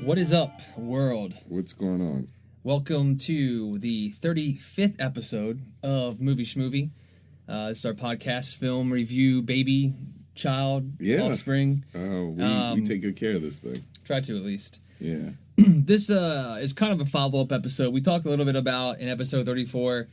What is up, world? What's going on? Welcome to the 35th episode of Schmovie. This is our podcast, film review, baby, child, offspring. We take good care of this thing. Try to, at least. Yeah. This is kind of a follow-up episode. We talked a little bit about, in episode 34,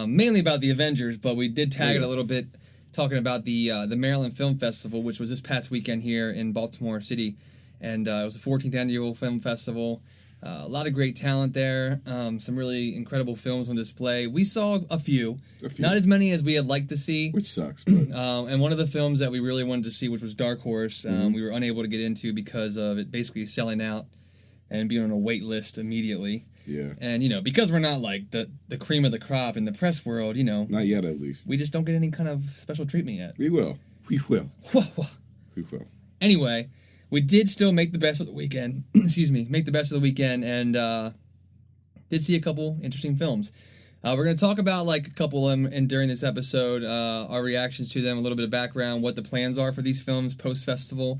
mainly about the Avengers, but we did tag it a little bit, talking about the Maryland Film Festival, which was this past weekend here in Baltimore City. And it was the 14th annual film festival. A lot of great talent there. Some really incredible films on display. We saw a few. Not as many as we had liked to see. Which sucks, but... and one of the films that we really wanted to see, which was Dark Horse, we were unable to get into because of it basically selling out and being on a wait list immediately. Yeah. And, because we're not like the cream of the crop in the press world, Not yet, at least. We just don't get any kind of special treatment yet. We will. We will. We will. Anyway... We did still make the best of the weekend. Make the best of the weekend, and did see a couple interesting films. We're going to talk about a couple of them, and during this episode, our reactions to them, a little bit of background, what the plans are for these films post-festival,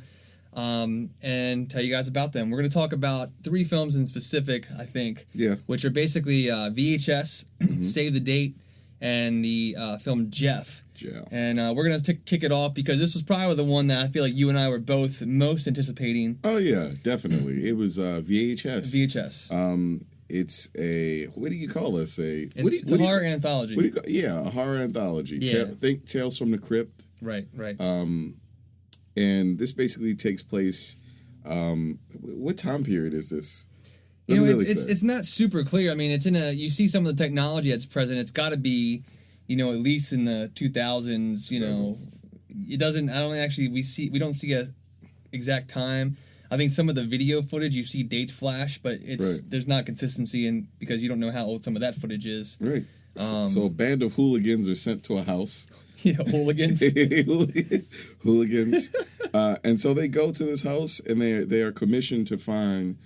and tell you guys about them. We're going to talk about 3 films in specific, I think, which are basically VHS, Save the Date, and the film Jeff. And we're going to kick it off because this was probably the one that I feel like you and I were both most anticipating. Oh, yeah, definitely. It was VHS. VHS. It's a, what do you call this? It's a horror anthology. A horror anthology. Yeah. Think Tales from the Crypt. Right. And this basically takes place, what time period is this? It's not super clear. I mean, you see some of the technology that's present. It's got to be... at least in the 2000s, it doesn't, we don't see a exact time. I think some of the video footage, you see dates flash, but there's not consistency because you don't know how old some of that footage is. Right. So a band of hooligans are sent to a house. Yeah, hooligans. Hooligans. And so they go to this house and they are commissioned to find,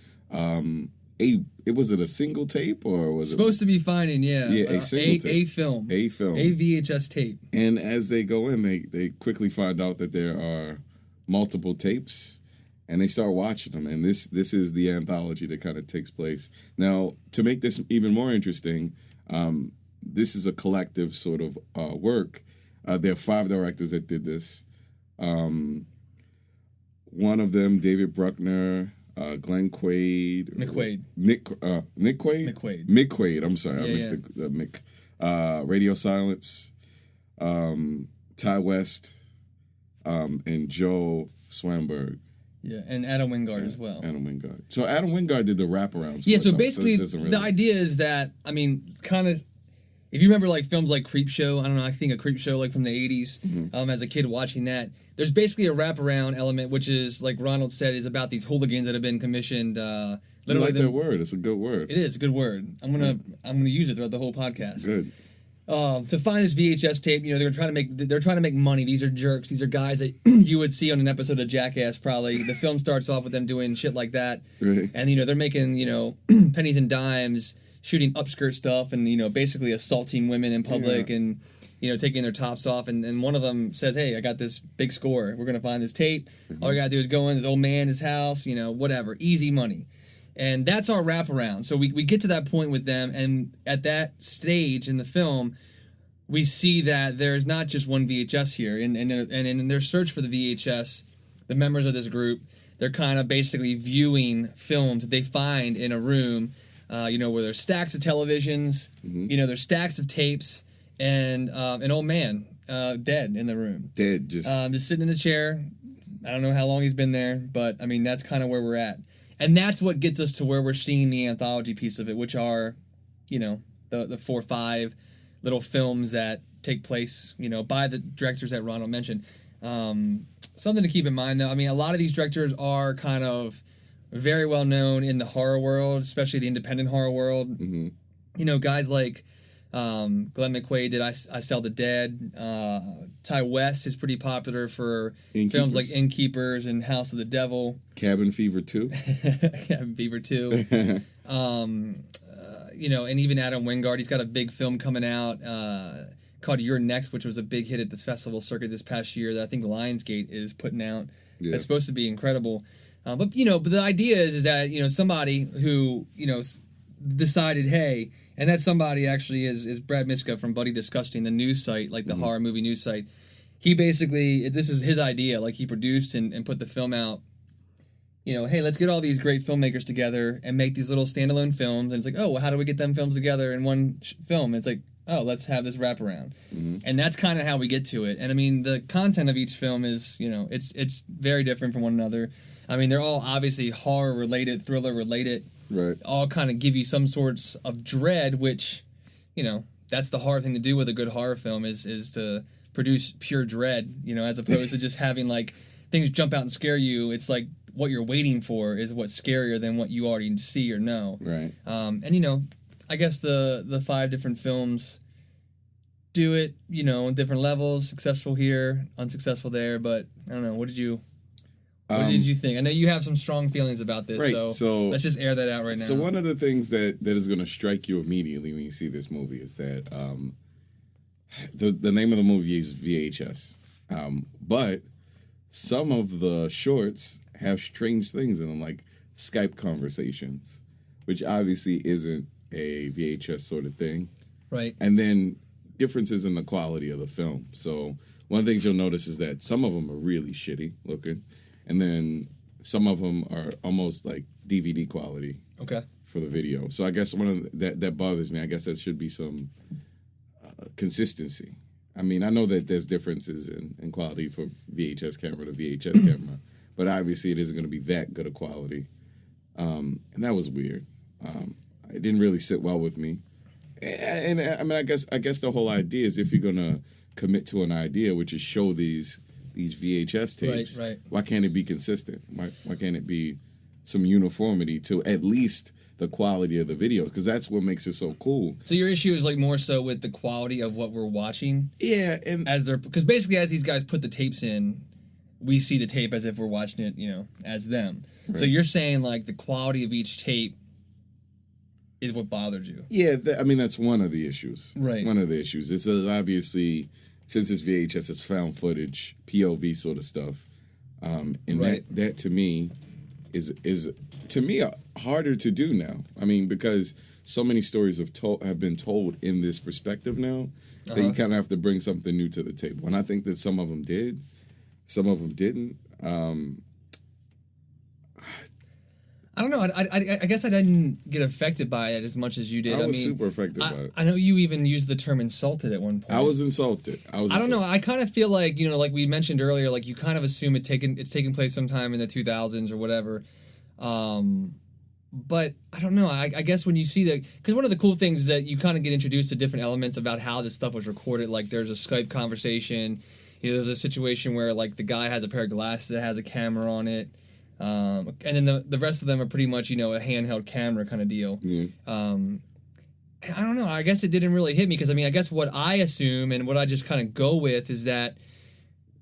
was it a single tape or was supposed to be finding a single tape. A film, a VHS tape. And as they go in, they quickly find out that there are multiple tapes, and they start watching them. And this is the anthology that kind of takes place. Now, to make this even more interesting, this is a collective sort of work. There are 5 directors that did this. One of them, David Bruckner. Glenn Quaid. Nick Quaid. I'm sorry, I missed the Mick. Radio Silence. Ty West. And Joe Swanberg. Yeah, and Adam Wingard as well. Adam Wingard. So Adam Wingard did the wraparounds. Yeah, so basically the idea is that, kind of, if you remember films like Creepshow, I don't know, I think a Creepshow from the 80s, as a kid watching that, there's basically a wraparound element, which is, like Ronald said, is about these hooligans that have been commissioned. I like that word. It's a good word. It is a good word. I'm gonna use it throughout the whole podcast. Good. To find this VHS tape, they're trying to make money. These are jerks. These are guys that you would see on an episode of Jackass. Probably the film starts off with them doing shit like that, right. And they're making pennies and dimes, shooting upskirt stuff, and basically assaulting women in public, and taking their tops off. And one of them says, "Hey, I got this big score. We're gonna find this tape. All we gotta do is go in this old man, his house. Whatever, easy money." And that's our wraparound. So we get to that point with them, and at that stage in the film, we see that there's not just one VHS here. And in their search for the VHS, the members of this group, they're kind of basically viewing films that they find in a room, where there's stacks of televisions, there's stacks of tapes, and an old man dead in the room. Dead, just sitting in a chair. I don't know how long he's been there, but, that's kind of where we're at. And that's what gets us to where we're seeing the anthology piece of it, which are, the 4 or 5 little films that take place, by the directors that Ronald mentioned. Something to keep in mind, though. A lot of these directors are kind of very well known in the horror world, especially the independent horror world. Guys like Glenn McQuaid did I Sell the Dead. Ty West is pretty popular for films like Innkeepers and House of the Devil. Cabin Fever 2. Cabin Fever 2. And even Adam Wingard, he's got a big film coming out called You're Next, which was a big hit at the festival circuit this past year that I think Lionsgate is putting out. Yeah. It's supposed to be incredible. But the idea is that somebody who decided, hey, and that somebody actually is Brad Miska from Buddy Disgusting, the news site, like the horror movie news site. He basically, this is his idea, like he produced and put the film out. Hey, let's get all these great filmmakers together and make these little standalone films. And it's like, oh, well, how do we get them films together in one film? And it's like, oh, let's have this wraparound. And that's kind of how we get to it. And I mean, the content of each film is, it's very different from one another. I mean, they're all obviously horror related, thriller related. Right. All kind of give you some sorts of dread, which, that's the hard thing to do with a good horror film is to produce pure dread, as opposed to just having like things jump out and scare you. It's like what you're waiting for is what's scarier than what you already see or know. Right. And I guess the 5 different films do it, on different levels. Successful here, unsuccessful there. But I don't know. What did you think? I know you have some strong feelings about this. Right, so let's just air that out right now. So one of the things that is going to strike you immediately when you see this movie is that the name of the movie is VHS, but some of the shorts have strange things in them, like Skype conversations, which obviously isn't a VHS sort of thing. Right. And then differences in the quality of the film. So one of the things you'll notice is that some of them are really shitty looking, and then some of them are almost like DVD quality. Okay. For the video. So I guess one of that bothers me. I guess that should be some consistency. I mean, I know that there's differences in quality for VHS camera to VHS camera, but obviously it isn't going to be that good a quality. And that was weird. It didn't really sit well with me. And I mean, I guess the whole idea is if you're going to commit to an idea, which is show these VHS tapes, right. Why can't it be consistent? Why can't it be some uniformity to at least the quality of the videos? Because that's what makes it so cool. So your issue is like more so with the quality of what we're watching? Yeah. And because basically as these guys put the tapes in, we see the tape as if we're watching it, as them. Right. So you're saying like the quality of each tape is what bothered you? Yeah, I mean, that's one of the issues. Right. One of the issues. It's obviously, since it's VHS, it's found footage, POV sort of stuff. And right. that to me is to me harder to do now. I mean, because so many stories have been told in this perspective now that you kind of have to bring something new to the table. And I think that some of them did, some of them didn't. I don't know. I guess I didn't get affected by it as much as you did. I was super affected by it. I know you even used the term insulted at one point. I was insulted. I don't know. I kind of feel like, like we mentioned earlier, like you kind of assume it's taking place sometime in the 2000s or whatever. But I don't know. I guess when you see that, because one of the cool things is that you kind of get introduced to different elements about how this stuff was recorded. Like there's a Skype conversation. There's a situation where like the guy has a pair of glasses that has a camera on it. And then the rest of them are pretty much, a handheld camera kind of deal. Yeah. I don't know. I guess it didn't really hit me because, I guess what I assume and what I just kind of go with is that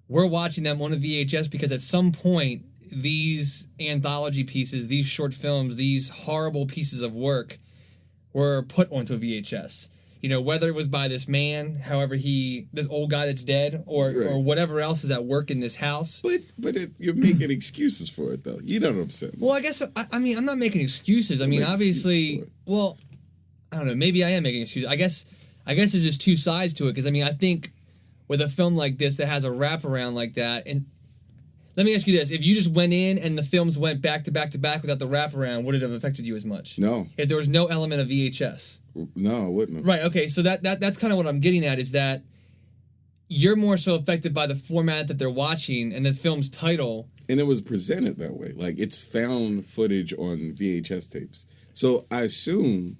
we're watching them on a VHS because at some point these anthology pieces, these short films, these horrible pieces of work were put onto a VHS. Whether it was by this man, this old guy that's dead, or whatever else is at work in this house. But you're making excuses for it, though. You know what I'm saying? Well, I guess, I'm not making excuses. Obviously, well, I don't know. Maybe I am making excuses. I guess there's just two sides to it, because, I think with a film like this that has a wraparound like that, and let me ask you this. If you just went in and the films went back to back to back without the wraparound, would it have affected you as much? No. If there was no element of VHS? No, it wouldn't have. Right, okay, so that's kind of what I'm getting at, is that you're more so affected by the format that they're watching and the film's title. And it was presented that way. Like, it's found footage on VHS tapes. So I assume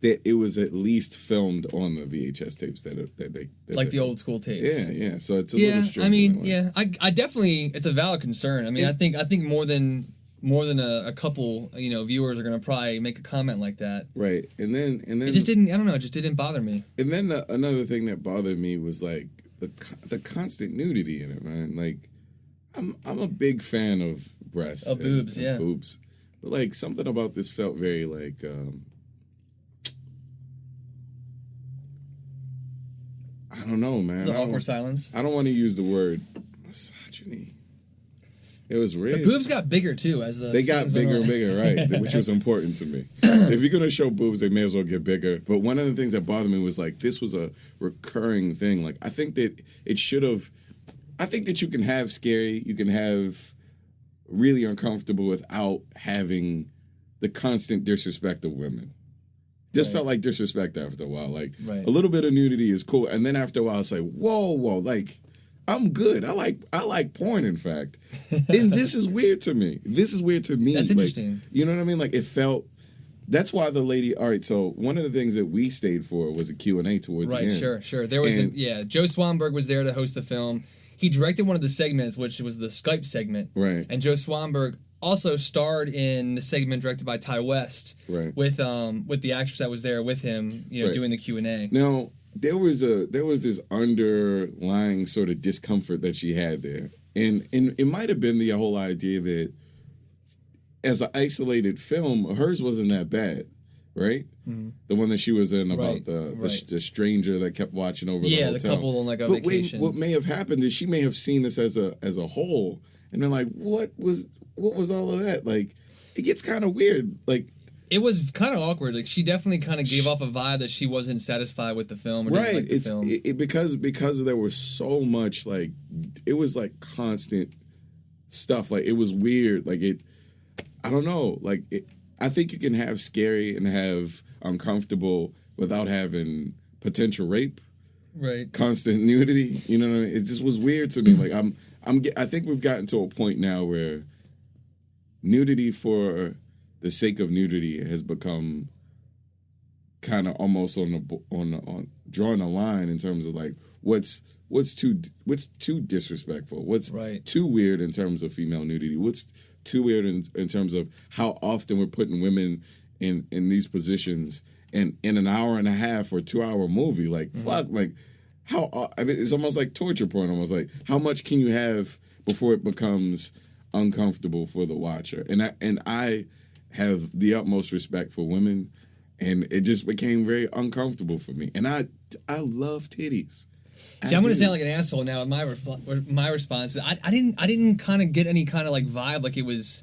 that it was at least filmed on the VHS tapes that they like the old school tapes. Yeah. So it's a little strange. I definitely, it's a valid concern. I think more than a couple, viewers are going to probably make a comment like that. Right. And then it just didn't, I don't know, it just didn't bother me. And then another thing that bothered me was like the constant nudity in it, man. Like, I'm a big fan of breasts. Of boobs, and boobs. But like something about this felt very like I don't know, man. Awkward silence. I don't want to use the word misogyny. It was red. The boobs got bigger too as the They got bigger and bigger, right? Which was important to me. If you're gonna show boobs, they may as well get bigger. But one of the things that bothered me was like this was a recurring thing. Like I think that it should have. I think that you can have scary, you can have really uncomfortable without having the constant disrespect of women. Just felt like disrespect after a while. Like a little bit of nudity is cool, and then after a while it's like whoa, like. I'm good. I like porn, in fact. And this is weird to me. This is weird to me. That's interesting. You know what I mean? Like, it felt... That's why the lady... All right, so one of the things that we stayed for was a Q&A towards the end. Right, sure. There was... Joe Swanberg was there to host the film. He directed one of the segments, which was the Skype segment. Right. And Joe Swanberg also starred in the segment directed by Ty West. Right. With the actress that was there with him, doing the Q&A. Now... There was this underlying sort of discomfort that she had there, and it might have been the whole idea that as an isolated film, hers wasn't that bad, right? Mm-hmm. The one that she was in about the stranger that kept watching over the hotel. The couple on like a vacation. What may have happened is she may have seen this as a whole, and then like what was all of that? Like it gets kind of weird, like. It was kind of awkward. Like she definitely kind of gave off a vibe that she wasn't satisfied with the film. Or right. Like the film. Because there was so much like it was like constant stuff. Like it was weird. Like it. I don't know. Like it, I think you can have scary and have uncomfortable without having potential rape. Right. Constant nudity. You know what I mean? It just was weird to me. Like I think we've gotten to a point now where nudity for the sake of nudity has become kind of almost on drawing a line in terms of like what's too disrespectful, what's too weird in terms of female nudity, what's too weird in terms of how often we're putting women in these positions in an hour and a half or 2 hour movie. Like fuck, like how I mean it's almost like torture porn. Almost like how much can you have before it becomes uncomfortable for the watcher? And I have the utmost respect for women, and it just became very uncomfortable for me. And I love titties. See, I'm going to sound like an asshole now. My response is I didn't kind of get any kind of like vibe like it was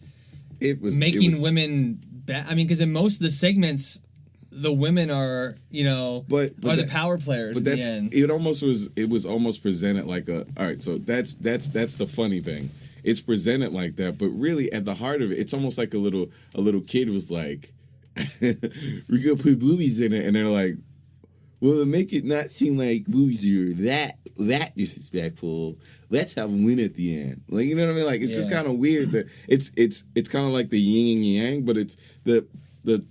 making women bad. I mean, because in most of the segments, the women are the power players. But that's in the end. It was almost presented like a all right. So that's the funny thing. It's presented like that, but really at the heart of it, it's almost like a little kid was like, "We're gonna put boobies in it," and they're like, "Well, to make it not seem like boobies are that disrespectful, let's have them win at the end." Like you know what I mean? Like it's just kind of weird that it's kind of like the yin and yang, but it's the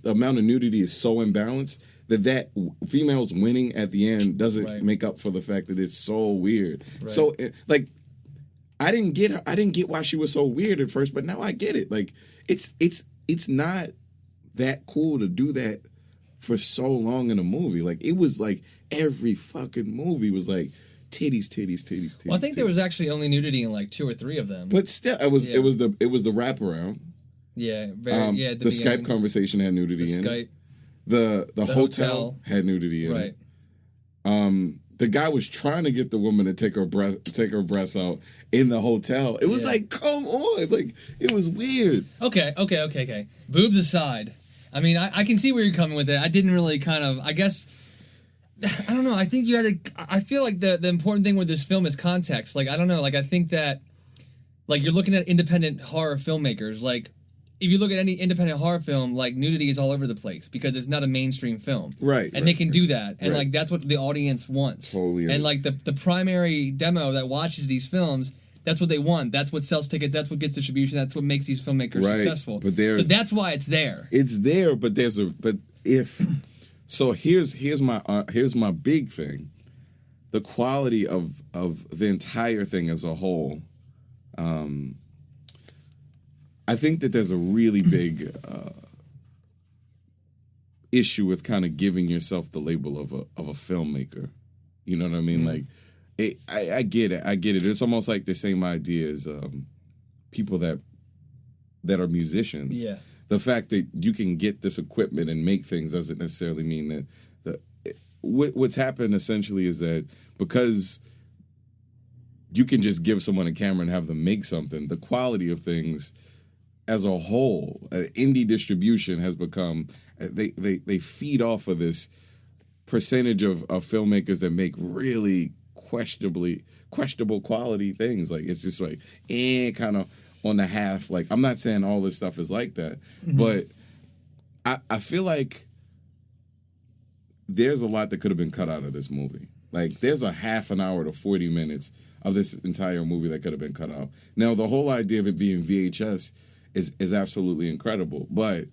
amount of nudity is so imbalanced that females winning at the end doesn't make up for the fact that it's so weird. Right. So like. I didn't get why she was so weird at first, but now I get it. Like it's not that cool to do that for so long in a movie. Like it was like every fucking movie was like titties. Well, I think there was actually only nudity in like 2 or 3 of them. But still, it was the wraparound. Yeah, the Skype conversation had nudity in it. The hotel had nudity in it. The guy was trying to get the woman to take her breasts out in the hotel. It was like, come on. Like, it was weird. Okay. Boobs aside. I mean, I can see where you're coming with it. I didn't really I guess, I don't know. I think I feel like the important thing with this film is context. Like, I don't know. Like, I think that, like, you're looking at independent horror filmmakers. Like, if you look at any independent horror film, like, nudity is all over the place because it's not a mainstream film. Right. And they can do that. And, like, that's what the audience wants. Totally. And, like, the primary demo that watches these films, that's what they want. That's what sells tickets. That's what gets distribution. That's what makes these filmmakers successful. But so that's why it's there. It's there, but here's my big thing. The quality of the entire thing as a whole, I think that there's a really big issue with kind of giving yourself the label of a filmmaker. You know what I mean? Mm-hmm. Like, I get it. It's almost like the same idea as people that are musicians. Yeah. The fact that you can get this equipment and make things doesn't necessarily mean that what's happened essentially is that because you can just give someone a camera and have them make something. The quality of things as a whole, indie distribution has become, they feed off of this percentage of filmmakers that make really questionable quality things. Like, it's just like, kind of on the half. Like, I'm not saying all this stuff is like that, but I feel like there's a lot that could have been cut out of this movie. Like, there's a half an hour to 40 minutes of this entire movie that could have been cut out. Now, the whole idea of it being VHS is absolutely incredible, but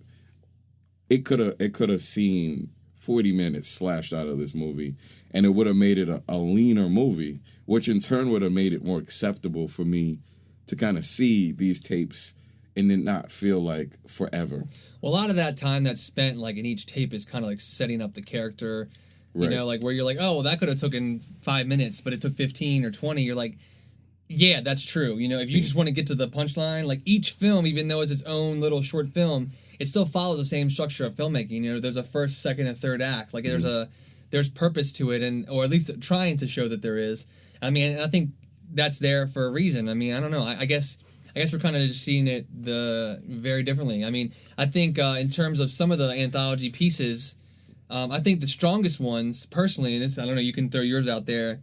it could have seen 40 minutes slashed out of this movie, and it would have made it a leaner movie, which in turn would have made it more acceptable for me to kind of see these tapes and then not feel like forever. Well, a lot of that time that's spent like in each tape is kind of like setting up the character, you know, like where you're like, oh, well, that could have taken 5 minutes, but it took 15 or 20. You're like, yeah, that's true. You know, if you just want to get to the punchline, like each film, even though it's its own little short film, it still follows the same structure of filmmaking. You know, there's a first, second, and third act. Like there's purpose to it, and or at least trying to show that there is. I mean, I think that's there for a reason. I mean, I don't know. I guess we're kind of just seeing it very differently. I mean, I think in terms of some of the anthology pieces, I think the strongest ones, personally, and this, I don't know, you can throw yours out there,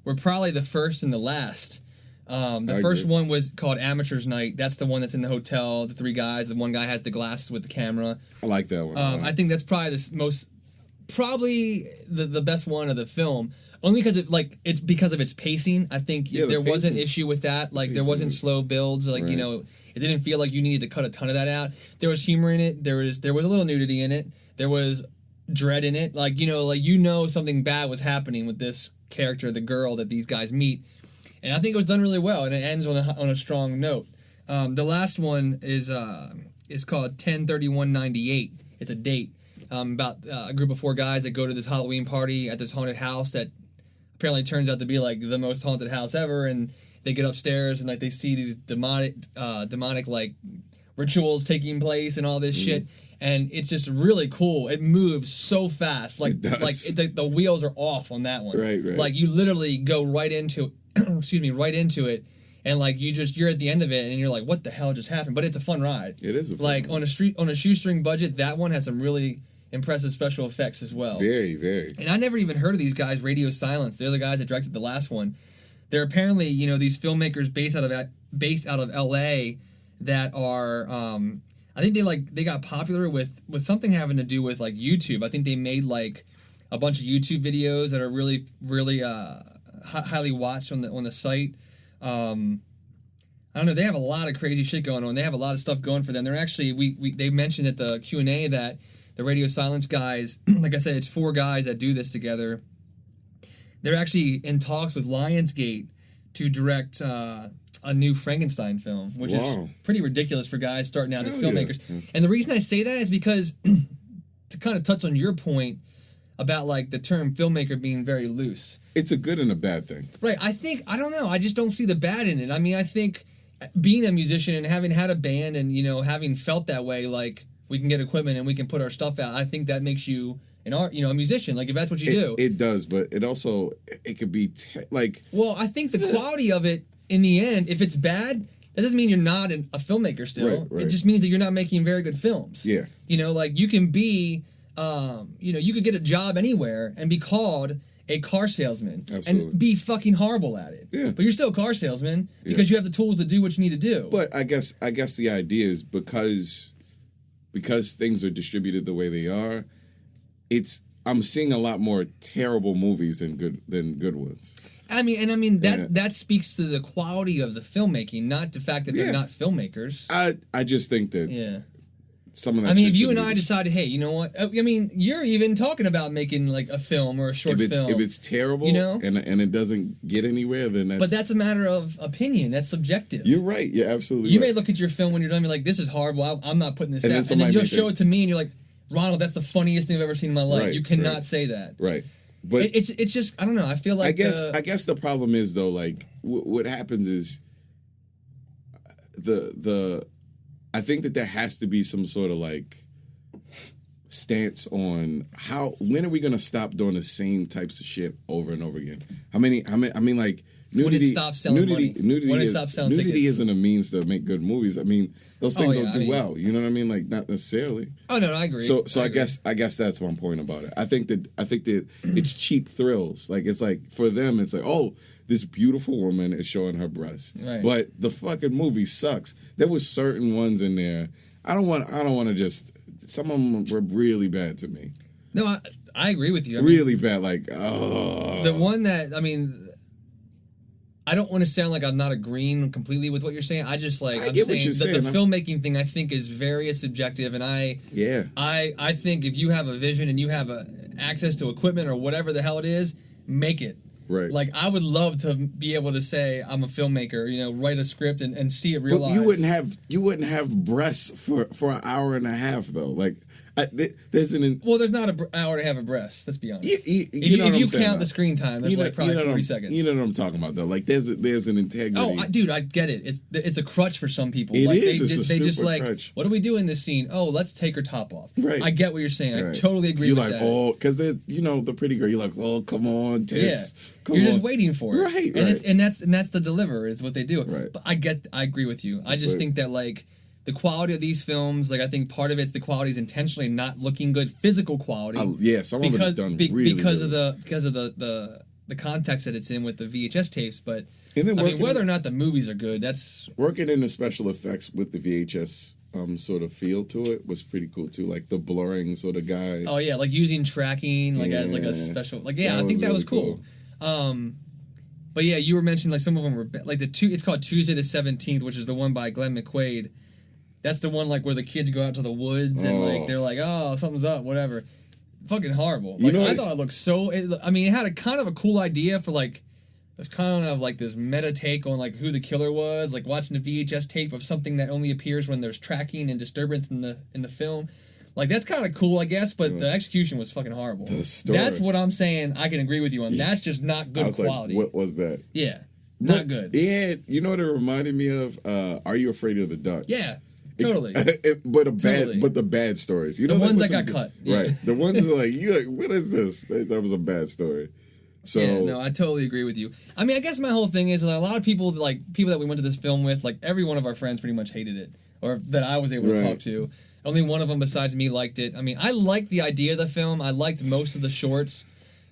were probably the first and the last. The first one was called Amateur's Night. That's the one that's in the hotel, the three guys. The one guy has the glasses with the camera. I like that one. I think that's probably the best one of the film. Only because it's because of its pacing. I think there was an issue with that. Like, there wasn't slow builds. Like, you know, it didn't feel like you needed to cut a ton of that out. There was humor in it. There was a little nudity in it. There was dread in it. Like, something bad was happening with this character, the girl that these guys meet. And I think it was done really well, and it ends on a strong note. The last one is called 10/31/98. It's a date about a group of 4 guys that go to this Halloween party at this haunted house that apparently turns out to be like the most haunted house ever. And they get upstairs and like they see these demonic like rituals taking place and all this shit. And it's just really cool. It moves so fast, like the wheels are off on that one. Right. Like you literally go right into it, and like you're at the end of it, and you're like, what the hell just happened? But it's a fun ride. It is a fun ride. On a shoestring budget. That one has some really impressive special effects as well. Very, very. And I never even heard of these guys, Radio Silence. They're the guys that directed the last one. They're apparently these filmmakers based out of L.A. that are. I think they got popular with something having to do with like YouTube. I think they made like a bunch of YouTube videos that are really, really highly watched on the site. I don't know. They have a lot of crazy shit going on. They have a lot of stuff going for them. They're actually they mentioned at the Q&A that the Radio Silence guys, like I said, it's 4 guys that do this together. They're actually in talks with Lionsgate to direct a new Frankenstein film, which is pretty ridiculous for guys starting out as filmmakers. Yeah. And the reason I say that is because to kind of touch on your point about like the term filmmaker being very loose. It's a good and a bad thing. Right. I don't know. I just don't see the bad in it. I mean, I think being a musician and having had a band and, having felt that way, like we can get equipment and we can put our stuff out. I think that makes you a musician. Like if that's what you do. It does, but it could be Well, I think the quality of it in the end, if it's bad, that doesn't mean you're not a filmmaker still. Right. It just means that you're not making very good films. Yeah. Like you can be, you could get a job anywhere and be called a car salesman. Absolutely. And be fucking horrible at it. Yeah. But you're still a car salesman because you have the tools to do what you need to do. But I guess the idea is because things are distributed the way they are, I'm seeing a lot more terrible movies than good ones. That speaks to the quality of the filmmaking, not the fact that they're not filmmakers. I just think that some of that. If you and I decided, hey, you know what? You're even talking about making like a film or a short film. If it's terrible, and it doesn't get anywhere, then that's. But that's a matter of opinion. That's subjective. You're right. You're absolutely. You right. may look at your film when you're done, and be like, this is horrible. I'm not putting this out. And then you'll show it to me, and you're like, Ronald, that's the funniest thing I've ever seen in my life. Right, you cannot say that. Right. But it's just I don't know. I feel like I guess the problem is though, like what happens is I think that there has to be some sort of like stance on when are we gonna stop doing the same types of shit over and over again? I mean like when it stops selling money. When it stops selling tickets. Nudity isn't a means to make good movies. I mean, those things don't do well. You know what I mean? Like, not necessarily. Oh no, I agree. So I guess that's one point about it. I think that it's cheap thrills. Like, it's like, for them, it's like, oh, this beautiful woman is showing her breasts. Right. But the fucking movie sucks. There was certain ones in there. I don't want to just. Some of them were really bad to me. No, I agree with you. Really bad. Like, oh. The one that, I don't want to sound like I'm not agreeing completely with what you're saying. I just like, I'm saying that the filmmaking thing I think is very subjective, and I think if you have a vision and you have access to equipment or whatever the hell it is, make it. Right. Like, I would love to be able to say I'm a filmmaker, write a script and see it realized. But you wouldn't have breasts for an hour and a half though. Like, there's not an hour to have a breast. Let's be honest. If you count the screen time, that's probably 40 seconds. You know what I'm talking about though. Like, there's an integrity. Oh, dude, I get it. It's a crutch for some people. It like, is. They just like, crutch. What do we do in this scene? Oh, let's take her top off. Right. I get what you're saying. Right. I totally agree with that. You're like, oh, because the pretty girl. You're like, oh, come on, tits. Yeah. You're just waiting for it. Right. And that's the deliver is what they do. Right. But I agree with you. I just think that like the quality of these films, like I think part of it's the quality is intentionally not looking good, physical quality. Some of it's done really because good. because of the context that it's in with the VHS tapes, but and then whether or not the movies are good, that's working in the special effects with the VHS sort of feel to it was pretty cool too, like the blurring sort of guy. Oh yeah, like using tracking as like a special I think that was cool. But yeah, you were mentioning like some of them were like it's called Tuesday the 17th, which is the one by Glenn McQuaid. That's the one like where the kids go out to the woods and like they're like, oh, something's up, whatever. Fucking horrible. Like, I thought it looked so. It had a kind of a cool idea for like, it's kind of like this meta take on like who the killer was. Like watching a VHS tape of something that only appears when there's tracking and disturbance in the film. Like that's kind of cool, I guess, but the execution was fucking horrible. The story. That's what I'm saying. I can agree with you on. That's just not good quality. Like, what was that? Yeah, not good. Yeah, you know what it reminded me of? Are You Afraid of the Dark? Yeah. Totally, but the bad stories. You know, the ones that got cut, right? The ones that like what is this? That was a bad story. So yeah, no, I totally agree with you. I mean, I guess my whole thing is a lot of people that we went to this film with, like every one of our friends pretty much hated it, or that I was able to talk to. Only one of them besides me liked it. I mean, I liked the idea of the film. I liked most of the shorts.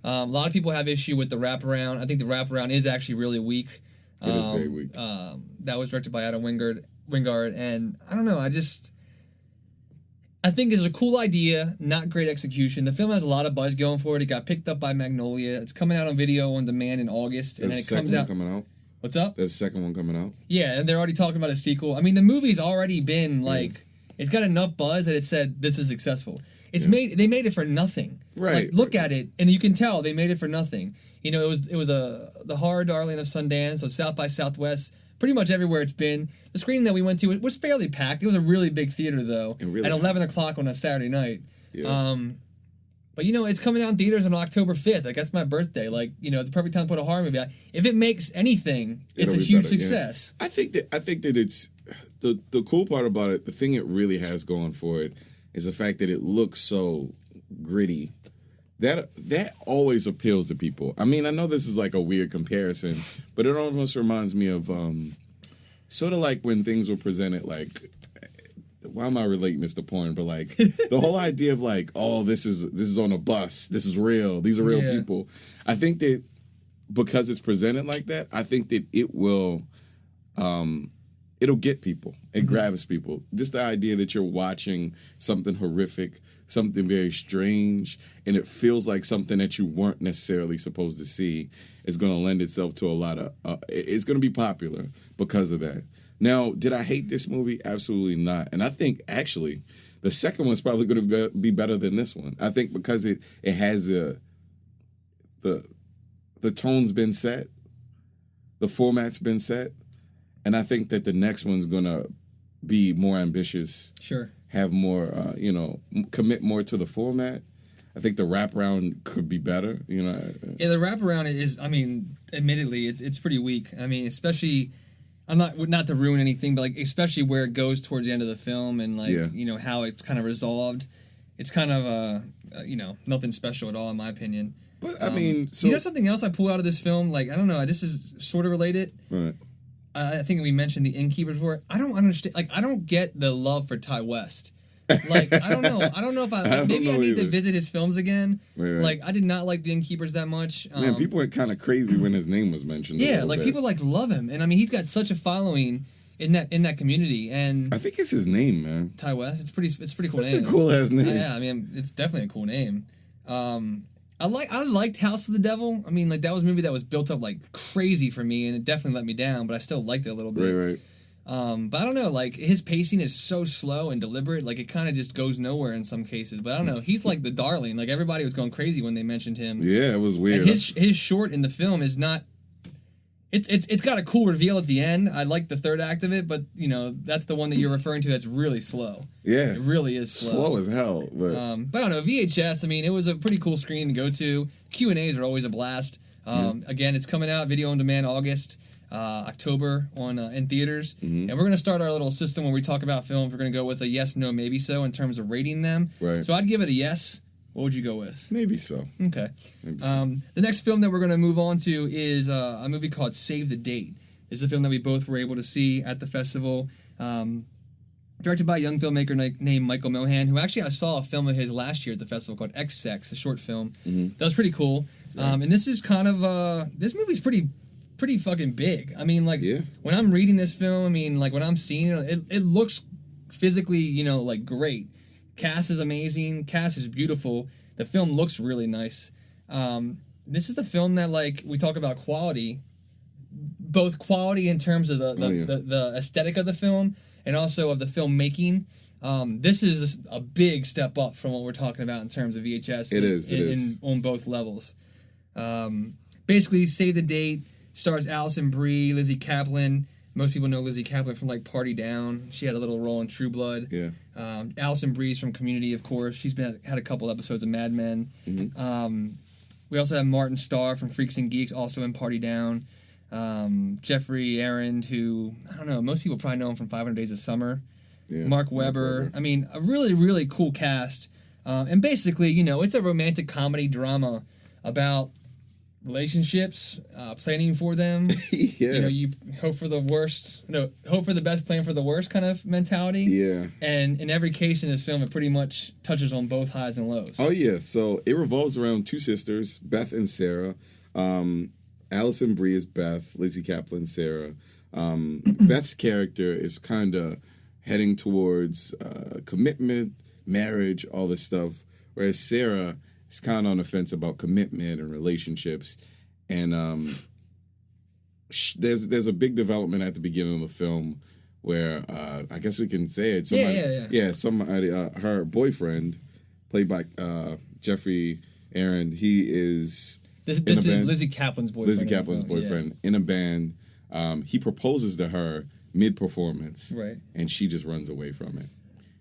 A lot of people have issue with the wraparound. I think the wraparound is actually really weak. It is very weak. That was directed by Adam Wingard, and I don't know. I think it's a cool idea, not great execution. The film has a lot of buzz going for it. It got picked up by Magnolia. It's coming out on video on demand in August, and then it comes out. Coming out. What's up? There's a second one coming out. Yeah, and they're already talking about a sequel. I mean, the movie's already been like, it's got enough buzz that it said this is successful. It's made. They made it for nothing. Right. Like, look at it, and you can tell they made it for nothing. You know, it was the horror darling of Sundance, so South by Southwest. Pretty much everywhere it's been. The screening that we went to was fairly packed. It was a really big theater, though, at 11 o'clock on a Saturday night. Yeah. But, it's coming out in theaters on October 5th. Like, that's my birthday. Like, the perfect time to put a horror movie out. If it makes anything, it's a huge success. Yeah. I think that it's... The cool part about it, the thing it really has going for it, is the fact that it looks so gritty. That always appeals to people. I mean, I know this is like a weird comparison, but it almost reminds me of sort of like when things were presented like, why am I relating this to porn? But like the whole idea of like, oh, this is on a bus, this is real, these are real people. I think that because it's presented like that, I think that it will it'll get people. It grabs people. Just the idea that you're watching something horrific, something very strange, and it feels like something that you weren't necessarily supposed to see is going to lend itself to a lot of... it's going to be popular because of that. Now, did I hate this movie? Absolutely not. And I think, actually, the second one's probably going to be better than this one. I think because it has the tone's been set, the format's been set, and I think that the next one's going to be more ambitious. Sure. Have more, commit more to the format. I think the wraparound could be better, Yeah, the wraparound is, I mean, admittedly, it's pretty weak. I mean, especially, I'm not to ruin anything, but like especially where it goes towards the end of the film and like, how it's kind of resolved. It's kind of, nothing special at all in my opinion. But I mean, so you know something else I pull out of this film? Like, I don't know, this is sort of related. right. I think we mentioned the Innkeepers before. I don't understand. Like, I don't get the love for Ty West. Like, I don't know. I don't know if maybe I need to visit his films again. Right. Like, I did not like the Innkeepers that much. Man, people went kind of crazy when his name was mentioned. Yeah, like people like love him, and I mean, he's got such a following in that community. And I think it's his name, man. Ty West. It's pretty cool Such name. a cool ass name. Yeah, I mean, it's definitely a cool name. I liked House of the Devil. I mean, like, that was a movie that was built up like crazy for me, and it definitely let me down. But I still liked it a little bit. Right. But I don't know, like, his pacing is so slow and deliberate, like, it kind of just goes nowhere in some cases. But I don't know, he's like the darling. Like, everybody was going crazy when they mentioned him. Yeah, it was weird. And his short in the film is not. It's got a cool reveal at the end. I like the third act of it, but you know that's the one that you're referring to. That's really slow. Yeah, it really is slow as hell. But I don't know, VHS. I mean, it was a pretty cool screen to go to. Q&As are always a blast. Again, it's coming out video on demand August, October on in theaters, and we're gonna start our little system where we talk about films. We're gonna go with a yes, no, maybe so in terms of rating them. Right. So I'd give it a yes. What would you go with? Maybe so. Okay. Maybe so. The next film that we're going to move on to is a movie called Save the Date. It's a film that we both were able to see at the festival. Directed by a young filmmaker named Michael Mohan, who actually I saw a film of his last year at the festival called X-Sex, a short film. That was pretty cool. And this is kind of... this movie's pretty fucking big. I mean, like, when I'm reading this film, I mean, like, when I'm seeing it, it looks physically, you know, like, great. Cast is amazing. Cast is beautiful. The film looks really nice. This is the film that, like, we talk about quality, both quality in terms of the aesthetic of the film and also of the filmmaking. This is a big step up from what we're talking about in terms of VHS. It is on both levels. Basically, Save the Date stars Alison Brie, Lizzie Kaplan. Most people know Lizzie Kaplan from, like, Party Down. She had a little role in True Blood. Yeah. Alison Brie's from Community, of course. She's had a couple episodes of Mad Men. We also have Martin Starr from Freaks and Geeks, also in Party Down. Jeffrey Arend, who, I don't know, most people probably know him from 500 Days of Summer. Yeah, Mark Webber. I mean, a really, really cool cast. And basically, you know, it's a romantic comedy drama about relationships, planning for them. Yeah. You know, you hope for the worst. No, hope for the best, plan for the worst kind of mentality. Yeah. And in every case in this film, it pretty much touches on both highs and lows. Oh, yeah. So it revolves around two sisters, Beth and Sarah. Alison Brie is Beth, Lizzie Kaplan, Sarah. Beth's character is kind of heading towards commitment, marriage, all this stuff, whereas Sarah is kind of on the fence about commitment and relationships. And there's a big development at the beginning of the film where I guess we can say it. Somebody, her boyfriend, played by Jeffrey Arend, he is... This is Lizzie Kaplan's boyfriend. Lizzie Kaplan's boyfriend in a band. He proposes to her mid-performance, right? And she just runs away from it.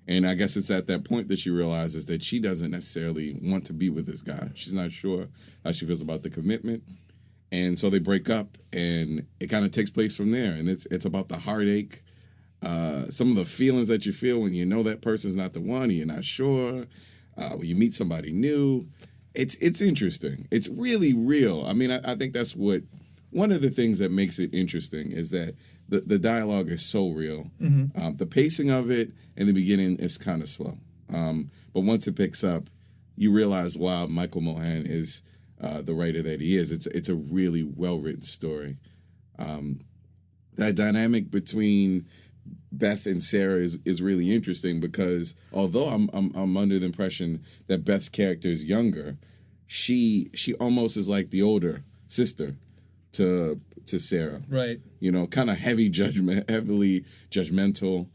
And I guess it's at that point that she realizes that she doesn't necessarily want to be with this guy. She's not sure how she feels about the commitment. And so they break up, and it kind of takes place from there. And it's about the heartache, some of the feelings that you feel when you know that person's not the one, and you're not sure. When you meet somebody new. It's interesting. It's really real. I mean, I think that's one of the things that makes it interesting is that the dialogue is so real. The pacing of it in the beginning is kind of slow. But once it picks up, you realize, wow, Michael Mohan is the writer that he is. It's a really well-written story. That dynamic between Beth and Sarah is really interesting because although I'm under the impression that Beth's character is younger, she almost is like the older sister to Sarah. Right. You know, kind of heavily judgmental.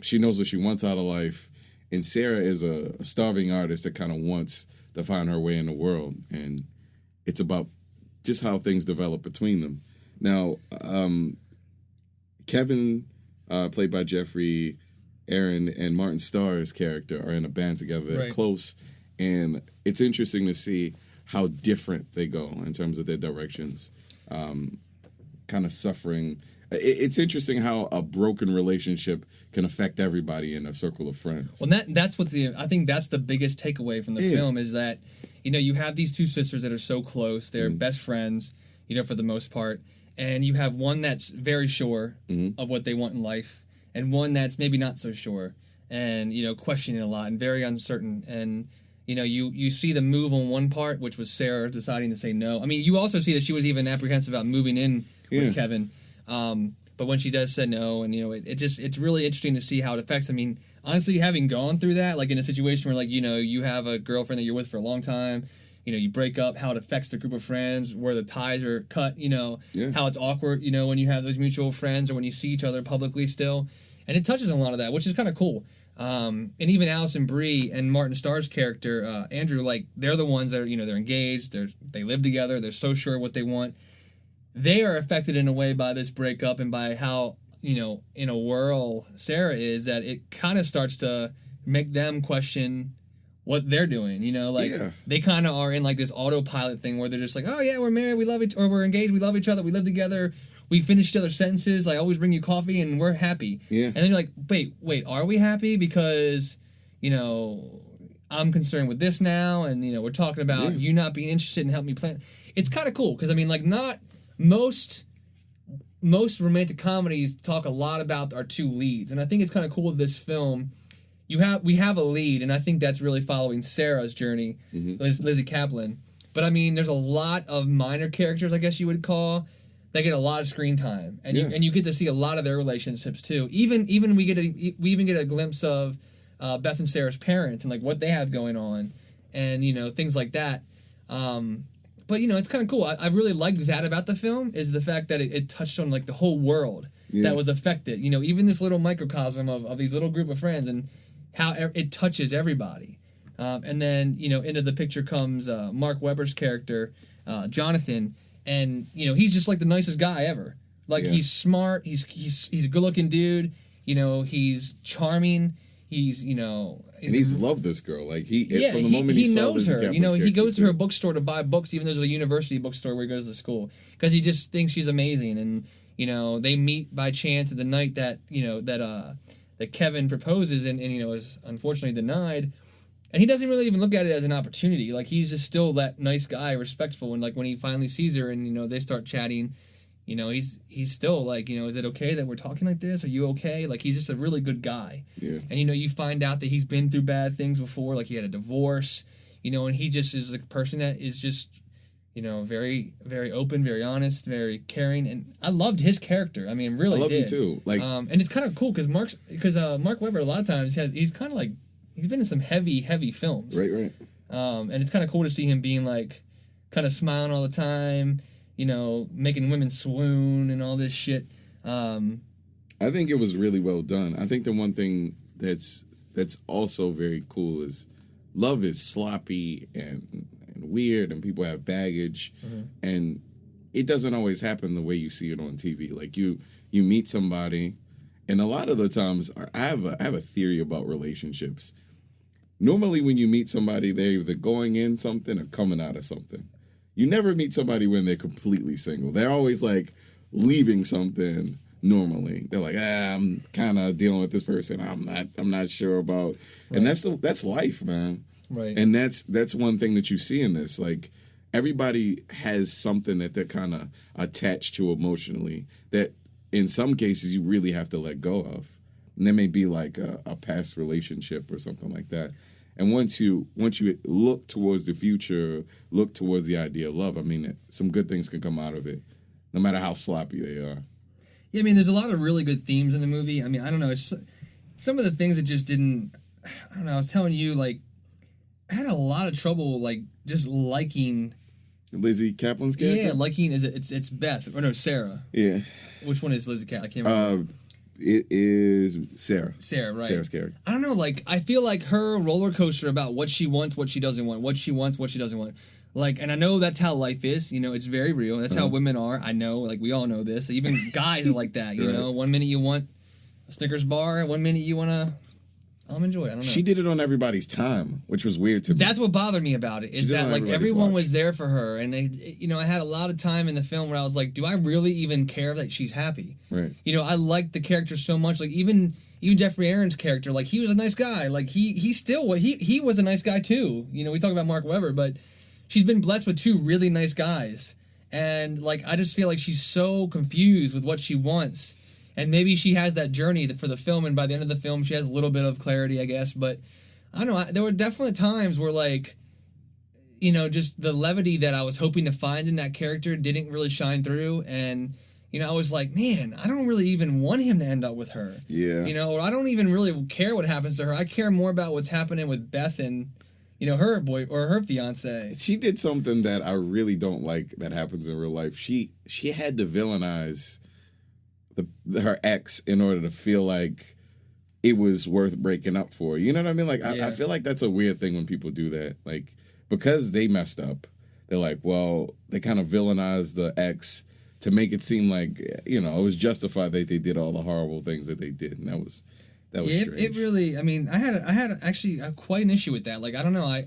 She knows what she wants out of life, and Sarah is a starving artist that kind of wants to find her way in the world, and it's about just how things develop between them. Now, Kevin, played by Jeffrey Arend, and Martin Starr's character are in a band together. They're close, and it's interesting to see how different they go in terms of their directions. Kind of suffering. It's interesting how a broken relationship can affect everybody in a circle of friends. Well, that's I think that's the biggest takeaway from the film is that, you have these two sisters that are so close. They're best friends, for the most part. And you have one that's very sure of what they want in life, and one that's maybe not so sure, and, questioning a lot and very uncertain. And, you see the move on one part, which was Sarah deciding to say no. I mean, you also see that she was even apprehensive about moving in with Kevin. But when she does say no, and, it's really interesting to see how it affects. I mean, honestly, having gone through that, like in a situation where, like, you have a girlfriend that you're with for a long time, you break up, how it affects the group of friends, where the ties are cut, how it's awkward, when you have those mutual friends or when you see each other publicly still. And it touches on a lot of that, which is kind of cool. And even Alison Brie and Martin Starr's character, Andrew, like, they're the ones that are, they're engaged, they live together, they're so sure of what they want. They are affected in a way by this breakup and by how, in a whirl Sarah is, that it kind of starts to make them question what they're doing, they kind of are in like this autopilot thing where they're just like, oh yeah, we're married, we love each, or we're engaged, we love each other, we live together, we finish each other's sentences, I always bring you coffee, and we're happy. Yeah. And then you're like, wait, are we happy? Because, I'm concerned with this now, and, we're talking about you not being interested in helping me plan. It's kind of cool, because, I mean, like, not most romantic comedies talk a lot about our two leads, and I think it's kind of cool with this film. We have a lead, and I think that's really following Sarah's journey, Lizzie Kaplan. But I mean, there's a lot of minor characters, I guess you would call, that get a lot of screen time, and you get to see a lot of their relationships too. Even we even get a glimpse of Beth and Sarah's parents and like what they have going on, and things like that. But it's kind of cool. I really liked that about the film, is the fact that it touched on like the whole world that was affected. Even this little microcosm of these little group of friends, and how it touches everybody. And then, into the picture comes Mark Webber's character, Jonathan, and, he's just like the nicest guy ever. Like, he's smart, he's a good-looking dude, he's charming, he's, and he's loved this girl. Like, from the moment he saw knows her. He goes to too. her bookstore to buy books, even though there's a university bookstore where he goes to school, because he just thinks she's amazing. And, they meet by chance at the night that, that Kevin proposes and is unfortunately denied, and he doesn't really even look at it as an opportunity. Like, he's just still that nice guy, respectful, and like when he finally sees her and they start chatting, he's still like, is it okay that we're talking like this? Are you okay? Like, he's just a really good guy. Yeah. And you find out that he's been through bad things before, like he had a divorce, and he just is a person that is just very, very open, very honest, very caring, and I loved his character. I mean, really, I loved him too. Like, and it's kind of cool because Mark Webber a lot of times he's kind of like, he's been in some heavy films, right. And it's kind of cool to see him being like, kind of smiling all the time, making women swoon and all this shit. I think it was really well done. I think the one thing that's also very cool is love is sloppy and weird, and people have baggage, and it doesn't always happen the way you see it on TV. Like, you meet somebody, and a lot of the times I have a theory about relationships. Normally when you meet somebody, they're either going in something or coming out of something. You never meet somebody when they're completely single. They're always like leaving something. Normally they're like, I'm kind of dealing with this person I'm not sure about. Right. And that's life, man. Right. And that's one thing that you see in this. Like, everybody has something that they're kind of attached to emotionally that in some cases you really have to let go of. And there may be like a past relationship or something like that. And once you look towards the future, look towards the idea of love, I mean, some good things can come out of it, no matter how sloppy they are. Yeah, I mean, there's a lot of really good themes in the movie. I mean, I don't know, it's some of the things that just didn't, I don't know, I was telling you, like, I had a lot of trouble, like, just liking Lizzie Kaplan's character. Yeah, liking it's Beth or no, Sarah. Yeah. Which one is Lizzie Kaplan? I can't remember. It is Sarah. Sarah, right? Sarah's character. I don't know. Like, I feel like her roller coaster about what she wants, what she doesn't want, what she wants, what she doesn't want. Like, and I know that's how life is. It's very real. That's how women are. I know. Like, we all know this. Even guys are like that. You know, 1 minute you want a Snickers bar, 1 minute you want to. Enjoy it. I don't know. She did it on everybody's time, which was weird to me. That's what bothered me about it, is that like everyone was there for her, and I had a lot of time in the film where I was like, do I really even care that she's happy? Right. I liked the character so much. Like, even even Jeffrey Aaron's character, like, he was a nice guy. Like, he still, he was a nice guy, too. You know, we talk about Mark Webber, but she's been blessed with 2 really nice guys. And, like, I just feel like she's so confused with what she wants. And maybe she has that journey for the film, and by the end of the film, she has a little bit of clarity, I guess. But, I don't know, there were definitely times where, like, you know, just the levity that I was hoping to find in that character didn't really shine through. And, you know, I was like, man, I don't really even want him to end up with her. Yeah. You know, or I don't even really care what happens to her. I care more about what's happening with Beth and, you know, her boy or her fiance. She did something that I really don't like that happens in real life. She had to villainize her ex in order to feel like it was worth breaking up for. You know what I mean? Like, I feel like that's a weird thing when people do that. Like, because they messed up, they're like, well, they kind of villainize the ex to make it seem like, you know, it was justified that they did all the horrible things that they did, and that was strange. It really, I mean, I had actually quite an issue with that. Like, I don't know,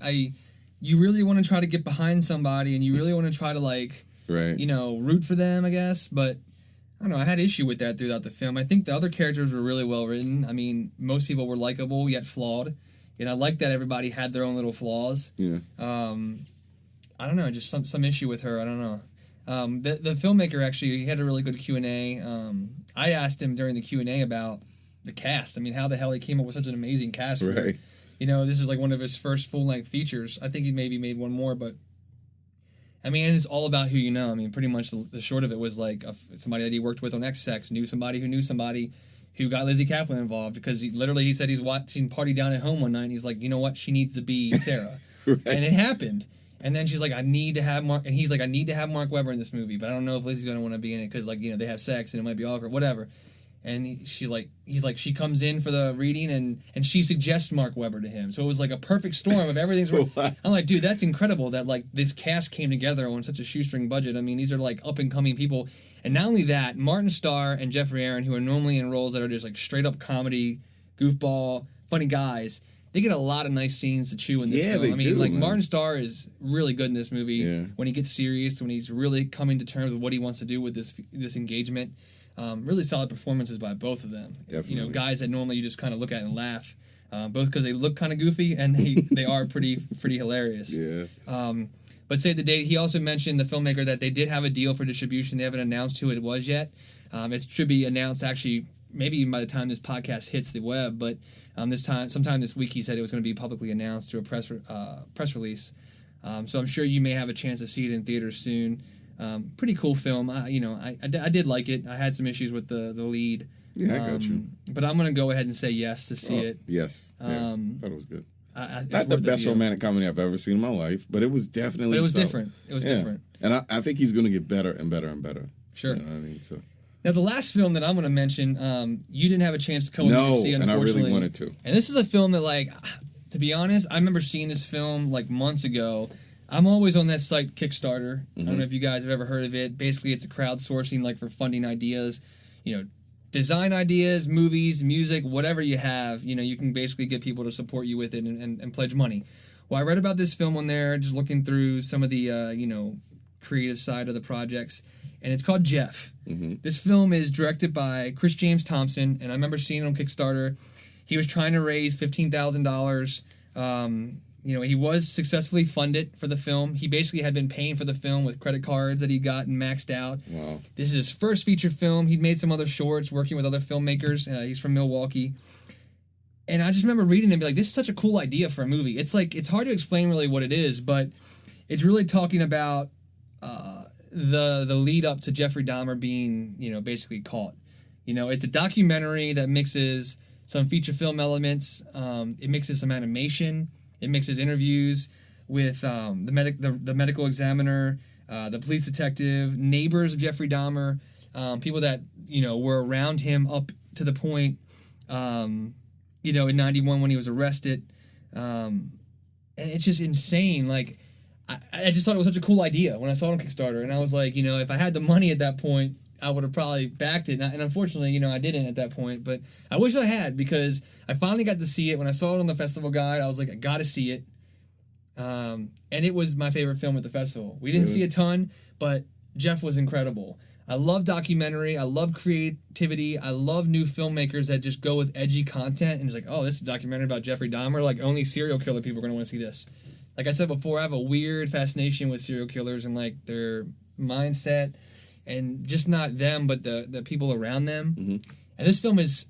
you really want to try to get behind somebody, and you really want to try to, like, right, you know, root for them, I guess, but I don't know, I had issue with that throughout the film. I think the other characters were really well written. I mean, most people were likable yet flawed. And I like that everybody had their own little flaws. Yeah. I don't know, just some issue with her. I don't know. The filmmaker actually, he had a really good Q&A. I asked him during the Q&A about the cast. I mean, how the hell he came up with such an amazing cast. Right. You know, this is like one of his first full-length features. I think he maybe made one more, but I mean, it's all about who you know. I mean, pretty much the short of it was like somebody that he worked with on X-Sex knew somebody who knew somebody who got Lizzie Kaplan involved, because he said he's watching Party Down at Home one night, and he's like, you know what, she needs to be Sarah. Right. And it happened. And then she's like, I need to have Mark, and he's like, I need to have Mark Webber in this movie, but I don't know if Lizzie's going to want to be in it, because, like, you know, they have sex, and it might be awkward, whatever. And she's like, she comes in for the reading, and she suggests Mark Webber to him. So it was like a perfect storm of everything's wrong. I'm like, dude, that's incredible that, like, this cast came together on such a shoestring budget. I mean, these are, like, up-and-coming people. And not only that, Martin Starr and Jeffrey Aaron, who are normally in roles that are just, like, straight-up comedy, goofball, funny guys, they get a lot of nice scenes to chew in this film. They I mean, do, like, man. Martin Starr is really good in this movie. Yeah. When he gets serious, when he's really coming to terms with what he wants to do with this engagement. Really solid performances by both of them. Definitely. You know, guys that normally you just kind of look at and laugh, both because they look kind of goofy and they are pretty hilarious. Yeah. But say the date, he also mentioned, the filmmaker, that they did have a deal for distribution. They haven't announced who it was yet. It should be announced actually maybe even by the time this podcast hits the web. But sometime this week, he said it was going to be publicly announced through a press release. So I'm sure you may have a chance to see it in theaters soon. Pretty cool film. I did like it. I had some issues with the lead. Yeah, I got you. But I'm going to go ahead and say yes to see it. Yes. Yeah, thought it was good. Not Not the best romantic comedy I've ever seen in my life, but it was definitely. But it was solid. different. It was different. And I think he's going to get better and better and better. Sure. You know what I mean? So. Now, the last film that I'm going to mention, you didn't have a chance to come with me to see, and I unfortunately. really wanted to. And this is a film that, like, to be honest, I remember seeing this film, like, months ago. I'm always on that site, Kickstarter. I don't know if you guys have ever heard of it. Basically, it's a crowdsourcing, like, for funding ideas. You know, design ideas, movies, music, whatever you have. You know, you can basically get people to support you with it and pledge money. Well, I read about this film on there, just looking through some of the, creative side of the projects. And it's called Jeff. This film is directed by Chris James Thompson, and I remember seeing it on Kickstarter. He was trying to raise $15,000. He was successfully funded for the film. He basically had been paying for the film with credit cards that he got and maxed out. Wow. This is his first feature film. He'd made some other shorts working with other filmmakers. He's from Milwaukee. And I just remember reading it and be like, this is such a cool idea for a movie. It's like, it's hard to explain really what it is, but it's really talking about the lead up to Jeffrey Dahmer being, basically caught. It's a documentary that mixes some feature film elements. It mixes some animation. It mixes interviews with the medical examiner, the police detective, neighbors of Jeffrey Dahmer, people that were around him up to the point, in '91 when he was arrested, and it's just insane. Like, I just thought it was such a cool idea when I saw it on Kickstarter, and I was like, if I had the money at that point, I would have probably backed it. And unfortunately, I didn't at that point, but I wish I had, because I finally got to see it. When I saw it on the festival guide, I was like, I got to see it. And it was my favorite film at the festival. We didn't see a ton, but Jeff was incredible. I love documentary. I love creativity. I love new filmmakers that just go with edgy content and it's like, oh, this is a documentary about Jeffrey Dahmer. Like, only serial killer people are going to want to see this. Like I said before, I have a weird fascination with serial killers and, like, their mindset and just not them, but the people around them. Mm-hmm. And this film is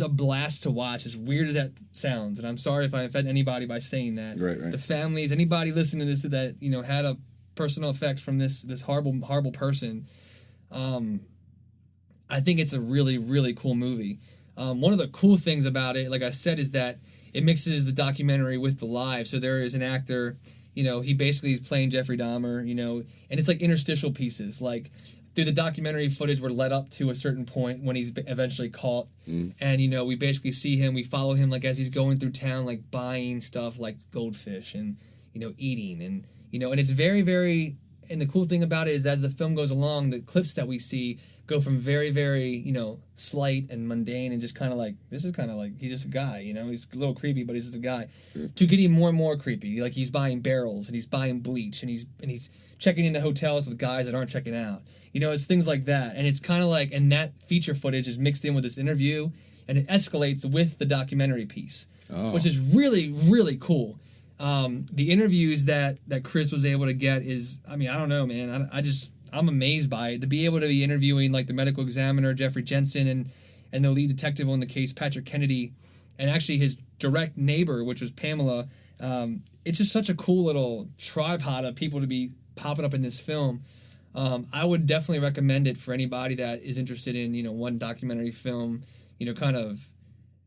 a blast to watch, as weird as that sounds. And I'm sorry if I offend anybody by saying that. Right. The families, anybody listening to this that, you know, had a personal effect from this horrible person. I think it's a really, really cool movie. One of the cool things about it, like I said, is that it mixes the documentary with the live. So there is an actor, you know, he basically is playing Jeffrey Dahmer, you know, and it's like interstitial pieces. Like, through the documentary footage, we're led up to a certain point when he's eventually caught. And, you know, we basically see him, we follow him, like, as he's going through town, like, buying stuff like goldfish and, you know, eating. And, you know, and it's very, very... And the cool thing about it is as the film goes along, the clips that we see go from very, very, you know, slight and mundane and just kind of like, this is kind of like, he's just a guy, you know, he's a little creepy, but he's just a guy, to getting more and more creepy. Like, he's buying barrels and he's buying bleach and he's checking into hotels with guys that aren't checking out. You know, it's things like that. And it's kind of like, and that feature footage is mixed in with this interview and it escalates with the documentary piece, which is really, really cool. The interviews that Chris was able to get is, I mean, I don't know, man. I'm amazed by it. To be able to be interviewing, like, the medical examiner, Jeffrey Jensen, and the lead detective on the case, Patrick Kennedy, and actually his direct neighbor, which was Pamela. It's just such a cool little tripod of people to be popping up in this film. I would definitely recommend it for anybody that is interested in, you know, one documentary film, you know, kind of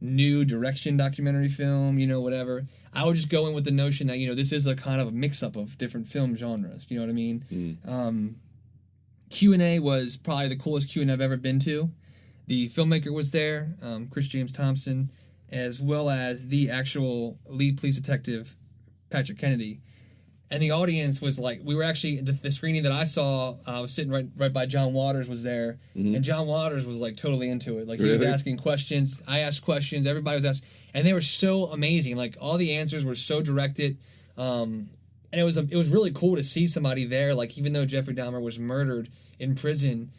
new direction documentary film, you know, whatever. I would just go in with the notion that, you know, this is a kind of a mix-up of different film genres, you know what I mean? Q&A was probably the coolest Q&A I've ever been to. The filmmaker was there, Chris James Thompson, as well as the actual lead police detective, Patrick Kennedy. And the audience was like, we were actually, the screening that I saw, I was sitting right by John Waters was there, and John Waters was like totally into it. Like, he was asking questions, I asked questions, everybody was asking, and they were so amazing. Like, all the answers were so directed, and it was really cool to see somebody there. Like, even though Jeffrey Dahmer was murdered in prison,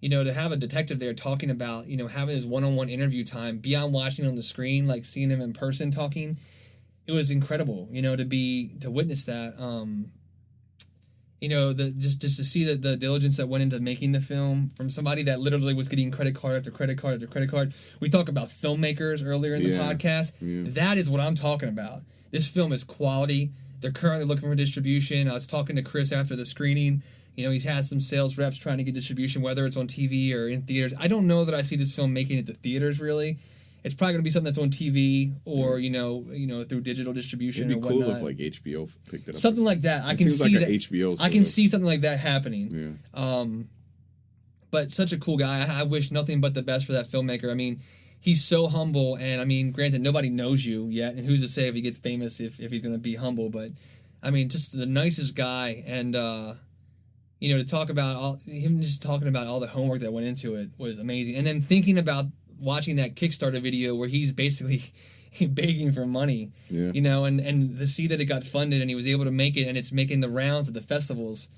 you know, to have a detective there talking about, you know, having his one-on-one interview time beyond watching on the screen, like seeing him in person talking. It was incredible, you know, to witness that. You know, just to see the diligence that went into making the film from somebody that literally was getting credit card after credit card after credit card. We talked about filmmakers earlier in the podcast. Yeah. That is what I'm talking about. This film is quality. They're currently looking for distribution. I was talking to Chris after the screening. You know, he's had some sales reps trying to get distribution, whether it's on TV or in theaters. I don't know that I see this film making it to theaters, really. It's probably going to be something that's on TV or, you know, through digital distribution or whatnot. It'd be cool if, like, HBO picked it up. Something like that. I can seems see like that. an HBO I can see something like that happening. Yeah. But such a cool guy. I wish nothing but the best for that filmmaker. I mean, he's so humble, and I mean, granted, nobody knows you yet, and who's to say if he gets famous if he's going to be humble? But I mean, just the nicest guy, and you know, to talk about him just talking about all the homework that went into it was amazing, and then thinking about watching that Kickstarter video where he's basically begging for money, you know, and to see that it got funded and he was able to make it and it's making the rounds at the festivals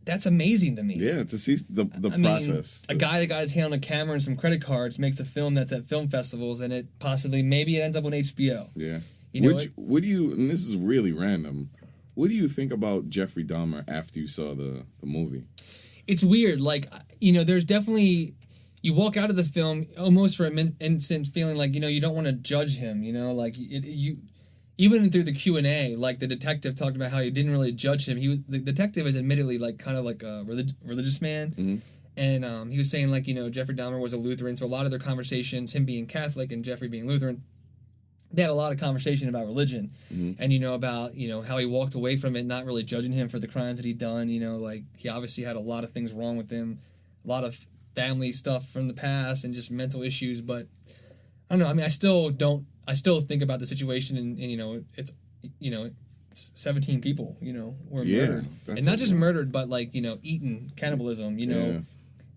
that's amazing to me. Yeah, to see the process. A guy that got his hand on a camera and some credit cards makes a film that's at film festivals and it ends up on HBO. Yeah. You know, would you, and this is really random, what do you think about Jeffrey Dahmer after you saw the movie? It's weird. Like, you know, there's definitely... You walk out of the film almost for an instant feeling like, you know, you don't want to judge him, you know, like you even through the Q&A, like the detective talked about how he didn't really judge him. The detective is admittedly like kind of like a religious man. And he was saying like, you know, Jeffrey Dahmer was a Lutheran. So a lot of their conversations, him being Catholic and Jeffrey being Lutheran, they had a lot of conversation about religion and, you know, about, you know, how he walked away from it, not really judging him for the crimes that he'd done. You know, like he obviously had a lot of things wrong with him, a lot of family stuff from the past and just mental issues, but I don't know. I mean, I still think about the situation and you know, it's 17 people, you know, were murdered. And not just murdered, but like, you know, eaten, cannibalism, you know,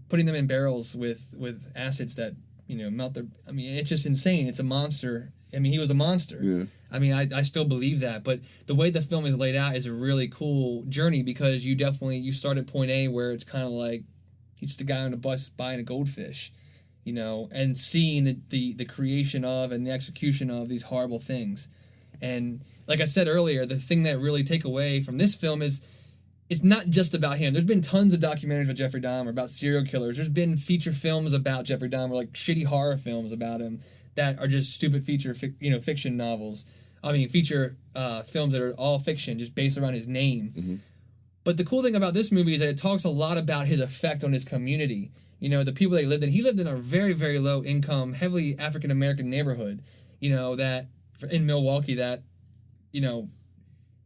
putting them in barrels with acids that, you know, melt their, I mean, it's just insane. It's a monster. I mean, he was a monster. Yeah. I mean, I still believe that, but the way the film is laid out is a really cool journey because you start at point A where it's kind of like He's just a guy on a bus buying a goldfish, you know, and seeing the creation of and the execution of these horrible things. And like I said earlier, the thing that really take away from this film is it's not just about him. There's been tons of documentaries about Jeffrey Dahmer, about serial killers. There's been feature films about Jeffrey Dahmer, like shitty horror films about him that are just stupid fiction novels. I mean, feature films that are all fiction, just based around his name. Mm-hmm. But the cool thing about this movie is that it talks a lot about his effect on his community. You know, the people that he lived in. He lived in a very, very low income, heavily African American neighborhood. You know, that in Milwaukee, that, you know,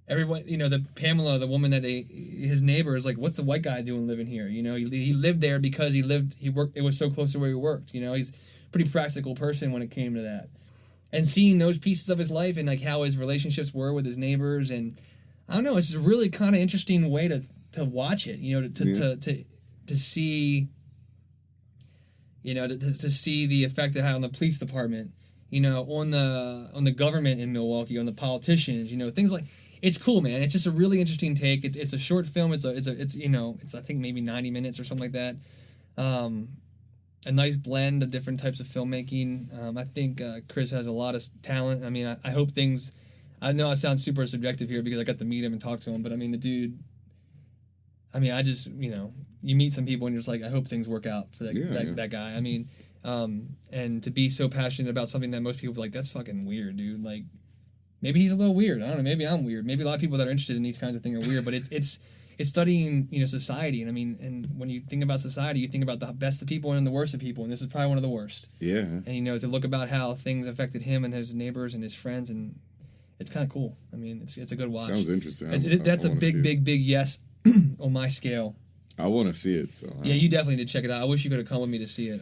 everyone, you know, the Pamela, the woman that his neighbor is like, what's the white guy doing living here? You know, he lived there because he worked. It was so close to where he worked. You know, he's a pretty practical person when it came to that. And seeing those pieces of his life and like how his relationships were with his neighbors, and I don't know, it's a really kind of interesting way to watch it. You know, to see, you know, to see the effect it had on the police department. You know, on the government in Milwaukee, on the politicians. You know, things like, it's cool, man. It's just a really interesting take. It's a short film. It's you know, it's I think maybe 90 minutes or something like that. A nice blend of different types of filmmaking. I think Chris has a lot of talent. I mean, I hope things... I know I sound super subjective here because I got to meet him and talk to him, but I mean, the dude... I mean, I just, you know, you meet some people and you're just like, I hope things work out for that guy. I mean, and to be so passionate about something that most people are like, that's fucking weird, dude. Like, maybe he's a little weird. I don't know. Maybe I'm weird. Maybe a lot of people that are interested in these kinds of things are weird, but it's studying, you know, society. And I mean, and when you think about society, you think about the best of people and the worst of people, and this is probably one of the worst. Yeah. And, you know, to look about how things affected him and his neighbors and his friends, and it's kind of cool. I mean, it's a good watch. Sounds interesting. That's a big yes on my scale. I want to see it. So yeah, you definitely need to check it out. I wish you could have come with me to see it.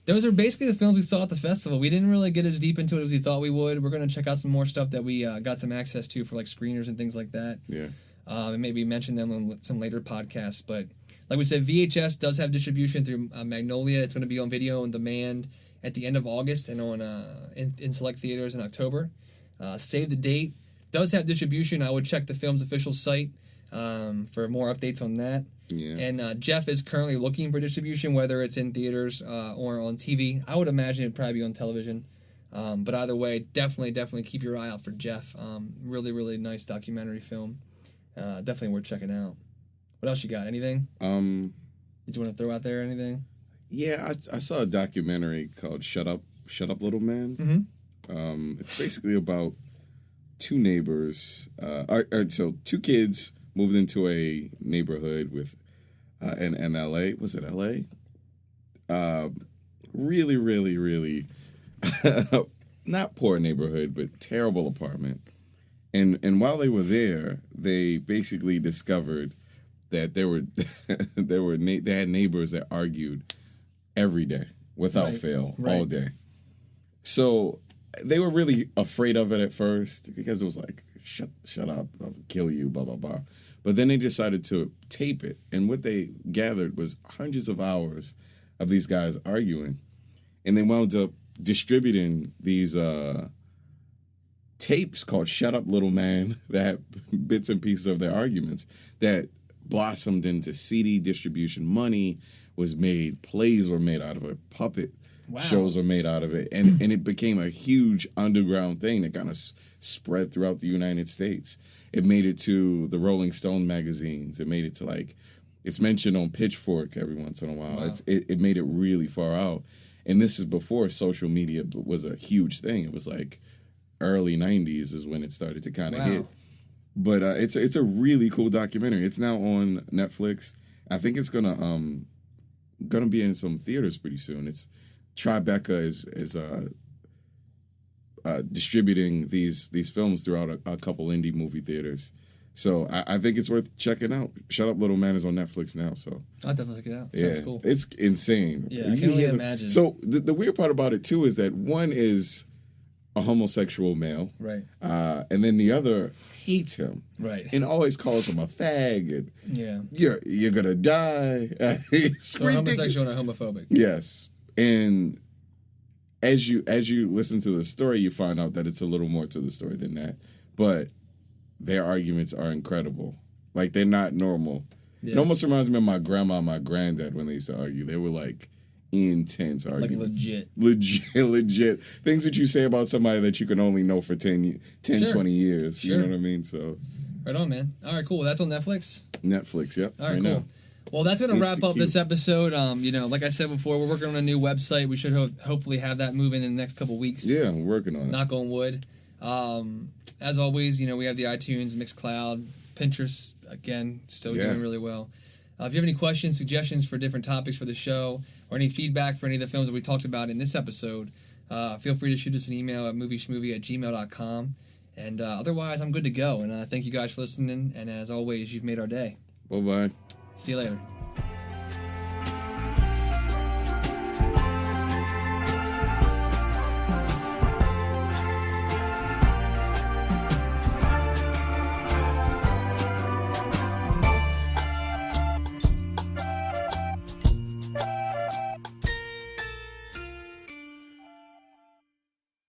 Those are basically the films we saw at the festival. We didn't really get as deep into it as we thought we would. We're going to check out some more stuff that we got some access to for like screeners and things like that. Yeah. And maybe mention them on some later podcasts. But like we said, VHS does have distribution through Magnolia. It's going to be on video on demand at the end of August and on in select theaters in October. Save the Date does have distribution. I would check the film's official site for more updates on that. Yeah. And Jeff is currently looking for distribution, whether it's in theaters or on TV. I would imagine it'd probably be on television. But either way, definitely keep your eye out for Jeff. Really, really nice documentary film. Definitely worth checking out. What else you got? Anything? Did you want to throw out there anything? Yeah, I saw a documentary called Shut Up, Little Man. Mm-hmm. It's basically about two neighbors. So two kids moved into a neighborhood with in LA. Was it LA? Really, really, really not poor neighborhood, but terrible apartment. And while they were there, they basically discovered that they had neighbors that argued every day without fail, all day. So they were really afraid of it at first because it was like, shut up, I'll kill you, blah, blah, blah. But then they decided to tape it. And what they gathered was hundreds of hours of these guys arguing. And they wound up distributing these tapes called Shut Up, Little Man that had bits and pieces of their arguments that blossomed into CD distribution. Money was made. Plays were made out of it. Puppet shows were made out of it. And it became a huge underground thing that kind of spread throughout the United States. It made it to the Rolling Stone magazines. It made it to, like, it's mentioned on Pitchfork every once in a while. Wow. It made it really far out. And this is before social media was a huge thing. It was like early 90s is when it started to kind of hit. But it's a really cool documentary. It's now on Netflix. I think it's gonna be in some theaters pretty soon. It's Tribeca is distributing these films throughout a couple indie movie theaters. So I think it's worth checking out. Shut Up, Little Man is on Netflix now. So I'll definitely check it out. Yeah, sounds cool. It's insane. Yeah, I can only imagine. So the weird part about it too is that one is a homosexual male, right? And then the other hates him, right? And always calls him a fag. And yeah, you're gonna die. So homosexual and homophobic. Yes, and as you listen to the story, you find out that it's a little more to the story than that. But their arguments are incredible. Like, they're not normal. It almost reminds me of my grandma and my granddad when they used to argue. They were like intense arguments. Legit. Things that you say about somebody that you can only know for 10 20 years. Sure. You know what I mean? So. Right on, man. All right, cool. Well, that's on Netflix? Netflix, yep. All right, cool. Now. Well, that's going to wrap up this episode. Like I said before, we're working on a new website. We should hopefully have that moving in the next couple weeks. Yeah, we're working on it. Knock on wood. As always, we have the iTunes, Mixcloud, Pinterest, again, still doing really well. If you have any questions, suggestions for different topics for the show, or any feedback for any of the films that we talked about in this episode, feel free to shoot us an email at movieschmovie@gmail.com. And otherwise, I'm good to go. And thank you guys for listening. And as always, you've made our day. Bye-bye. See you later.